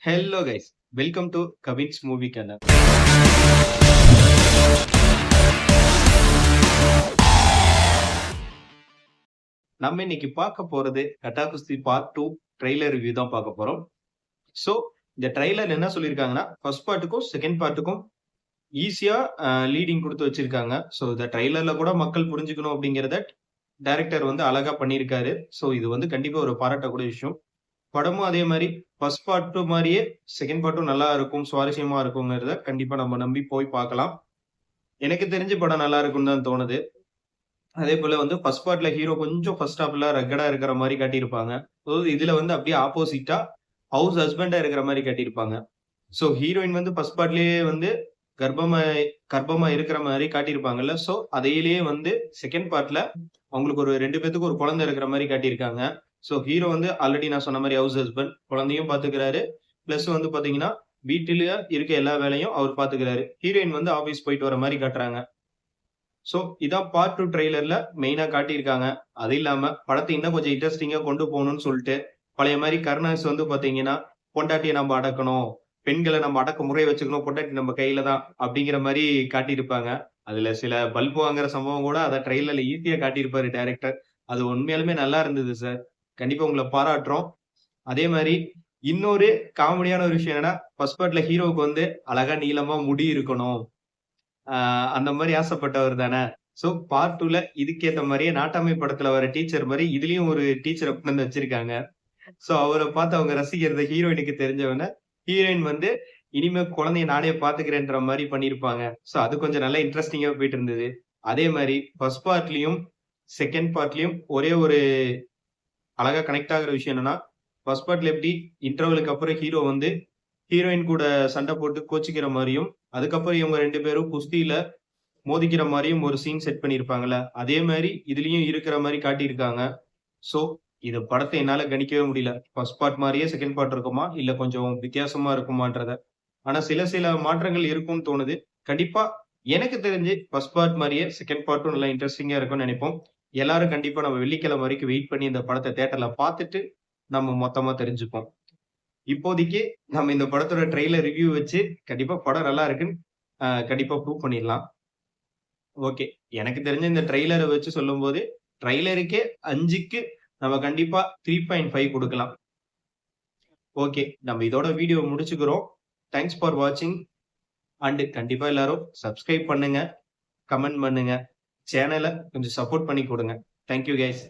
Hello guys, welcome to Cavin's movie channel. நம்ம இன்னைக்கு பார்க்க போறது கட்டா குஸ்தி பார்ட் 2 ட்ரெய்லர் ரிவ்யூ தான் பார்க்க போறோம். சோ இந்த ட்ரெய்லர் என்ன சொல்லியிருக்காங்கன்னா, ஃபர்ஸ்ட் பார்ட்டுக்கும் செகண்ட் பார்ட்டுக்கும் ஈஸியா லீடிங் கொடுத்து வச்சிருக்காங்க. சோ இந்த ட்ரெய்லர்ல கூட மக்கள் புரிஞ்சுக்கணும் அப்படிங்கிறத டைரக்டர் வந்து அழகா பண்ணியிருக்காரு. சோ இது வந்து கண்டிப்பா ஒரு பாராட்டக்கூடிய விஷயம். படமும் அதே மாரி ஃபர்ஸ்ட் பார்ட் மாரியே செகண்ட் பார்ட்டும் நல்லா இருக்கும், சுவாரஸ்யமா இருக்குங்கிறத கண்டிப்பா நம்ம நம்பி போய் பார்க்கலாம். எனக்கு தெரிஞ்சு படம் நல்லா இருக்கும்னு தான் தோணுது. அதேபோல வந்து ஃபர்ஸ்ட் பார்ட்ல ஹீரோ கொஞ்சம் ஃபர்ஸ்ட் ஹாஃப்ல ரக்கடா இருக்கிற மாரி காட்டியிருப்பாங்க. இதுல வந்து அப்படியே ஆப்போசிட்டா ஹவுஸ் ஹஸ்பண்டா இருக்கிற மாரி காட்டியிருப்பாங்க. சோ ஹீரோயின் வந்து ஃபர்ஸ்ட் பார்ட்லயே வந்து கர்ப்பமா கர்ப்பமா இருக்கிற மாரி காட்டியிருப்பாங்கல்ல. சோ அதையிலேயே வந்து செகண்ட் பார்ட்ல அவங்களுக்கு ஒரு 2 பேத்துக்கு ஒரு குழந்தை இருக்கிற மாரி காட்டியிருக்காங்க. சோ ஹீரோ வந்து ஆல்ரெடி நான் சொன்ன மாரி ஹவுஸ் ஹஸ்பண்ட். குழந்தையும் பார்த்துக்கிறாரு. பிளஸ் வந்து பார்த்தீங்கன்னா, வீட்டில இருக்க எல்லா வேலையும் அவர் பார்த்துக்கிறாரு. ஹீரோயின் வந்து ஆஃபீஸ் போயிட்டு வர மாரி காட்டுறாங்க. சோ இதான் பார்ட் 2 ட்ரெய்லர்ல மெயினா காட்டியிருக்காங்க. அது இல்லாம படத்த இன்னும் கொஞ்சம் இன்ட்ரஸ்டிங்கா கொண்டு போணும்னு சொல்ட்டு, பழைய மாரி கருணாஸ் வந்து பார்த்தீங்கன்னா, பொண்டாட்டிய நம்ம அடக்கணும். பெண்கள நம்ம அடக்க முறை வச்சுக்கணும். பொண்டாட்டி நம்ம கையில தான். அப்படிங்கிற மாரி காட்டியிருப்பாங்க. அதுல சில பல்ப் வாங்குற சம்பவம் கூட அத ட்ரெய்லர்ல ஈஸியா காட்டியிருப்பாரு டைரக்டர். அது உண்மையாலுமே நல்லா இருந்தது சார். கண்டிப்பா உங்கள பாராட்டுறோம். அதே மாரி இன்னொரு காமெடியான ஒரு விஷயம் என்னன்னா, ஃபர்ஸ்ட் பார்ட்ல ஹீரோவுக்கு வந்து அழகா நீளமா முடி இருக்கணும். ஆ அந்த மாரி ஆசைப்பட்டவர் தானே. சோ பார்ட் 2ல இதுக்கேத்த மாரியே நாட்டாமை படத்துல வர டீச்சர் மாரி இதுலயும் ஒரு டீச்சர கொண்டு வந்து வச்சிருக்காங்க. சோ அவர பார்த்து அவங்க ரசிக்கிறது ஹீரோயினுக்கு தெரிஞ்சவொன்னே, ஹீரோயின் வந்து இனிமே குழந்தைய நானே பார்த்துக்கிறேன்ற மாரி பண்ணியிருப்பாங்க. சோ அது கொஞ்சம் நல்லா இன்ட்ரஸ்டிங்கா போயிட்டு இருந்தது. அதே மாரி ஃபர்ஸ்ட் பார்ட்லயும், செகண்ட் பார்ட்லயும் ஒரே ஒரு அழகா கனெக்ட் ஆகுற விஷயம் என்னன்னா, ஃபர்ஸ்ட் பார்ட்ல எப்படி இன்டர்வலுக்கு அப்புறம் ஹீரோ வந்து ஹீரோயின் கூட சண்டை போட்டு கோச்சிக்கிற மாரியும், அதுக்கப்புறம் இவங்க 2 பேரும் குஸ்தியில மோதிக்கிற மாரியும் ஒரு சீன் செட் பண்ணியிருப்பாங்கல்ல. அதே மாரி இதுலயும் இருக்கிற மாரி காட்டியிருக்காங்க. சோ, இது படத்த என்னால கணிக்கவே முடியல. ஃபர்ஸ்ட் பார்ட் மாரியே செகண்ட் பார்ட் இருக்குமா? இல்ல கொஞ்சம் வித்தியாசமா இருக்குமான்றத. ஆனா சில சில மாற்றங்கள் இருக்கும்னு தோணுது. கண்டிப்பா எனக்கு தெரிஞ்சு ஃபர்ஸ்ட் பார்ட் மாரியே செகண்ட் பார்ட்டும் நல்லா இன்ட்ரஸ்டிங்கா இருக்கும்னு நெனைப்போம். எல்லாரும் கண்டிப்பா நம்ம வெள்ளிக்கிழமை வரைக்கும் வெயிட் பண்ணி இந்த படத்த தியேட்டர்ல பார்த்துட்டு, நம்ம மொத்தமா தெரிஞ்சுப்போம். இப்போதைக்கு நம்ம இந்த படத்தோட ட்ரெய்லர் ரிவ்யூ வச்சு கண்டிப்பா படம் நல்லா இருக்குன்னு கண்டிப்பா ப்ரூவ் பண்ணிடலாம். ஓகே. எனக்கு தெரிஞ்ச இந்த ட்ரெய்லர வச்சு சொல்லும்போது, ட்ரெய்லருக்கே 5க்கு நம்ம கண்டிப்பா 3.5 குடுக்கலாம். ஓகே. நம்ம இதோட வீடியோ முடிச்சுக்கிறோம். தேங்க்ஸ் ஃபார் வாட்சிங் அண்ட் கண்டிப்பா எல்லாரும் சப்ஸ்கிரைப் பண்ணுங்க, கமெண்ட் பண்ணுங்க. சேனல கொஞ்சம் சப்போர்ட் பண்ணி குடுங்க. Thank you guys.